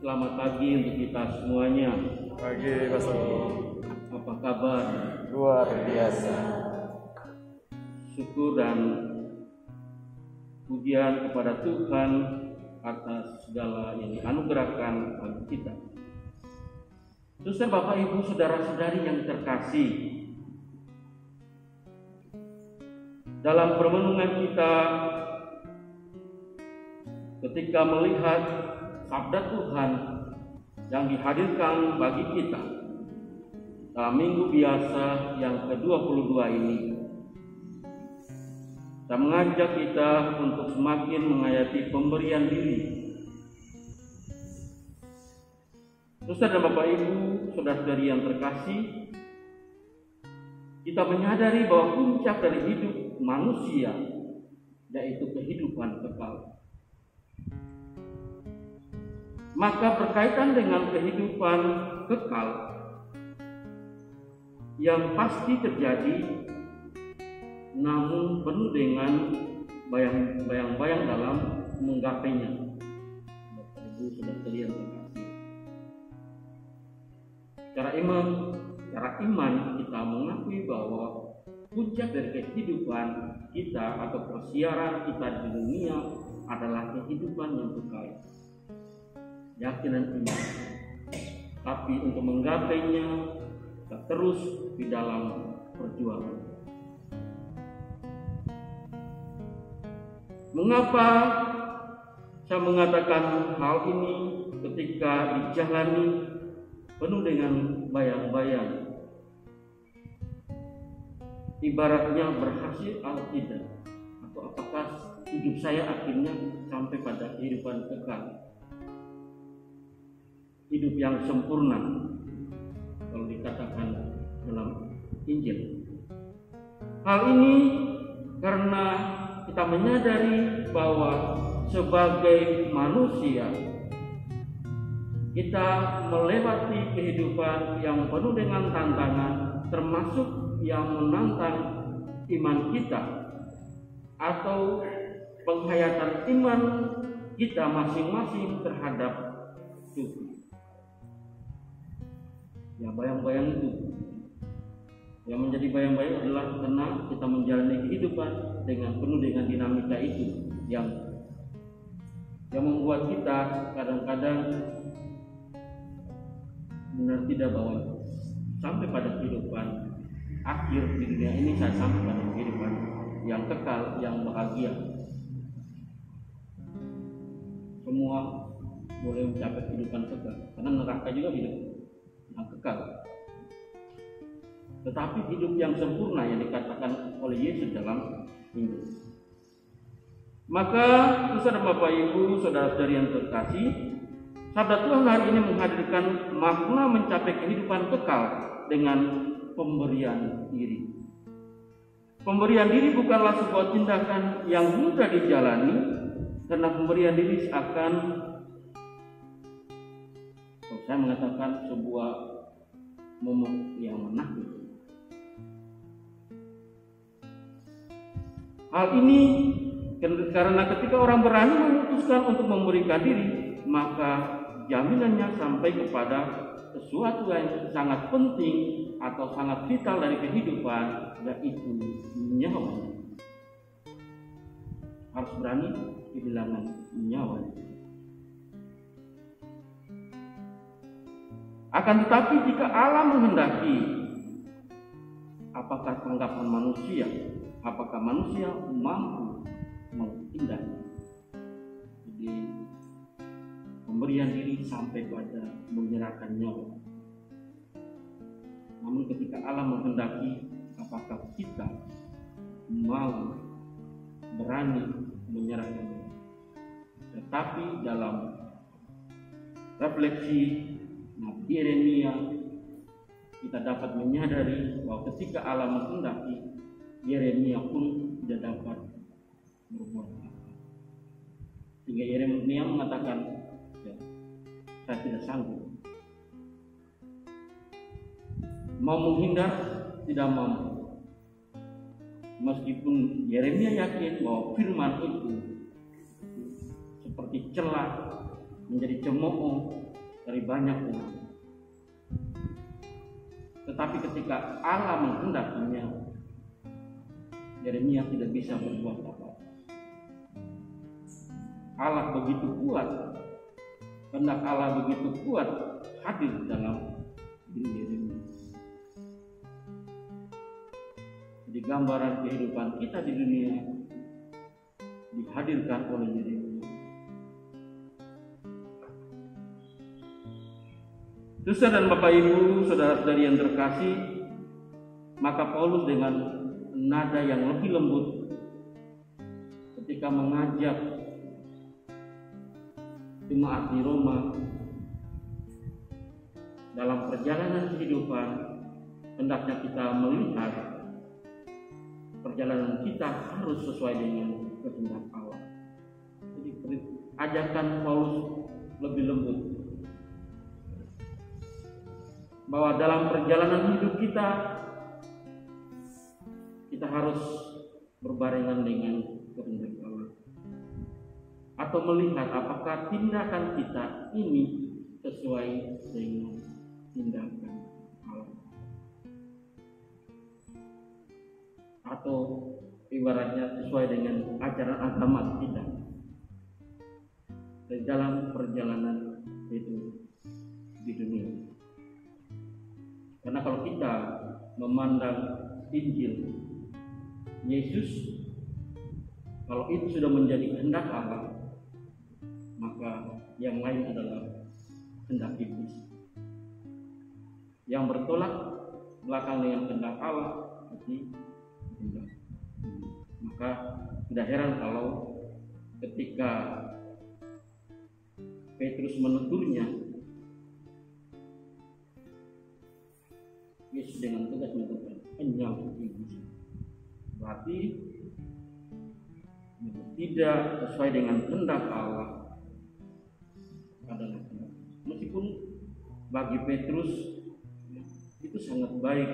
Selamat pagi untuk kita semuanya. Pagi, Pastor. Apa kabar? Luar biasa. Syukur dan pujian kepada Tuhan atas segala yang dianugerahkan bagi kita. Suster, Bapak, Ibu, saudara-saudari yang terkasih, dalam permenungan kita ketika melihat sabda Tuhan yang dihadirkan bagi kita dalam minggu biasa yang ke-22 ini, saya mengajak kita untuk semakin menghayati pemberian diri. Saudara dan Bapak Ibu, saudara-saudari yang terkasih, kita menyadari bahwa puncak dari hidup manusia yaitu kehidupan kekal. Maka berkaitan dengan kehidupan kekal yang pasti terjadi, namun penuh dengan bayang-bayang dalam menggapainya. Bapak Ibu saudara yang terkasih, secara iman kita mengakui bahwa puncak dari kehidupan kita atau persiaran kita di dunia adalah kehidupan yang kekal. Yakinan iman, tapi untuk menggapainya kita terus di dalam perjuangan. Mengapa saya mengatakan hal ini ketika dijalani penuh dengan bayang-bayang, ibaratnya berhasil atau tidak, atau apakah hidup saya akhirnya sampai pada kehidupan kekal, hidup yang sempurna kalau dikatakan dalam Injil. Hal ini karena kita menyadari bahwa sebagai manusia kita melewati kehidupan yang penuh dengan tantangan, termasuk yang menantang iman kita atau penghayatan iman kita masing-masing terhadap Tuhan. Ya, bayang-bayang itu yang menjadi bayang-bayang adalah karena kita menjalani kehidupan dengan penuh dengan dinamika itu yang membuat kita kadang-kadang benar tidak bahwa sampai pada kehidupan akhir di dunia ini, saya sampai pada kehidupan yang kekal, yang bahagia. Semua boleh mencapai kehidupan kekal, karena neraka juga hidup yang kekal. Tetapi hidup yang sempurna yang dikatakan oleh Yesus dalam Injil. Maka saudara Bapak Ibu, saudara-saudari yang terkasih, sabda Tuhan hari ini menghadirkan makna mencapai kehidupan kekal dengan pemberian diri. Pemberian diri bukanlah sebuah tindakan yang mudah dijalani, karena pemberian diri akan, saya mengatakan, sebuah momen yang menakutkan. Hal ini karena ketika orang berani memutuskan untuk memberikan diri, maka jaminannya sampai kepada sesuatu yang sangat penting atau sangat vital dari kehidupan, yaitu nyawa. Harus berani kehilangan nyawa. Akan tetapi jika Allah menghendaki, apakah tanggapan manusia? Apakah manusia mampu menghindari? Jadi pemberian diri sampai pada menyerahkan nyawa. Namun ketika Allah menghendaki, apakah kita mau berani menyerahkan? Tetapi dalam refleksi Nabi Yeremia, kita dapat menyadari bahwa ketika Allah menghendaki, Yeremia pun tidak dapat berbuat apa. Sehingga Yeremia mengatakan, ya, saya tidak sanggup. Mau menghindar, tidak mampu. Meskipun Yeremia yakin bahwa firman itu seperti celah menjadi cemooh dari banyak orang. Tetapi ketika Allah menghendakinya, Yeremia tidak bisa berbuat apa-apa. Allah begitu kuat, kehendak Allah begitu kuat hadir dalam diri Yeremia. Jadi gambaran kehidupan kita di dunia dihadirkan oleh Yeremia. Saudara dan Bapak Ibu, saudara-saudari yang terkasih, maka Paulus dengan nada yang lebih lembut ketika mengajak jemaat di Roma dalam perjalanan kehidupan, hendaknya kita melihat perjalanan kita harus sesuai dengan kehendak Allah. Jadi ajakan Paulus lebih lembut bahwa dalam perjalanan hidup kita harus berbarengan dengan kehendak Allah, atau melihat apakah tindakan kita ini sesuai dengan tindakan Allah, atau ibaratnya sesuai dengan ajaran agama kita di dalam perjalanan hidup di dunia. Karena kalau kita memandang Injil Yesus, kalau itu sudah menjadi kehendak Allah, maka yang lain adalah kehendak iblis yang bertolak belakang dengan kehendak Allah. Maka tidak heran kalau ketika Petrus menegurnya, Yesus dengan tegas mengatakan, "Enyah iblis." Berarti tidak sesuai dengan kehendak Allah adalah kehendak. Meskipun bagi Petrus itu sangat baik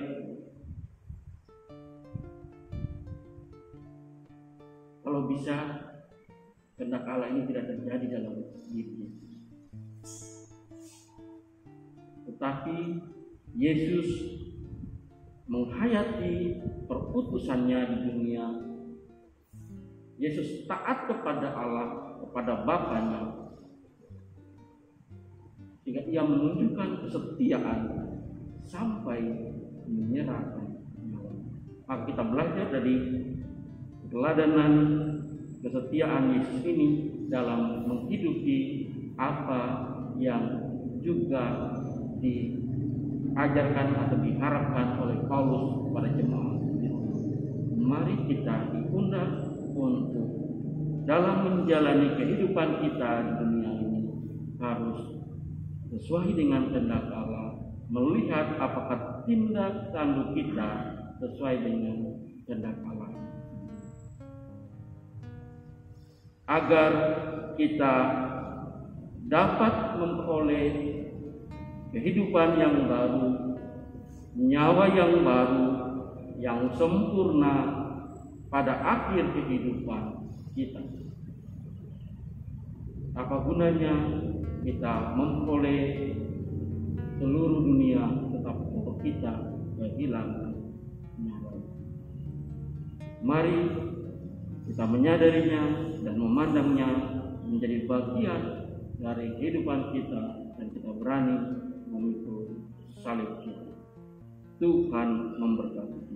kalau bisa kehendak Allah ini tidak terjadi dalam diri Yesus. Tetapi Yesus menghayati perputusannya di dunia. Yesus taat kepada Allah, kepada Bapanya, sehingga ia menunjukkan kesetiaan sampai menyerahkan nyawa. Maka kita belajar dari keteladanan kesetiaan Yesus ini dalam menghidupi apa yang juga diajarkan atau diharapkan oleh Paulus kepada jemaat. Mari kita diundang untuk dalam menjalani kehidupan kita di dunia ini harus sesuai dengan kehendak Allah, melihat apakah tindak tanduk kita sesuai dengan kehendak Allah, agar kita dapat memperoleh kehidupan yang baru, nyawa yang baru, yang sempurna pada akhir kehidupan kita. Apa gunanya kita memperoleh seluruh dunia tetapi kita kehilangan nyawa? Mari kita menyadarinya dan memandangnya menjadi bagian dari kehidupan kita, dan kita berani memikul salib kita. Tuhan memberkati.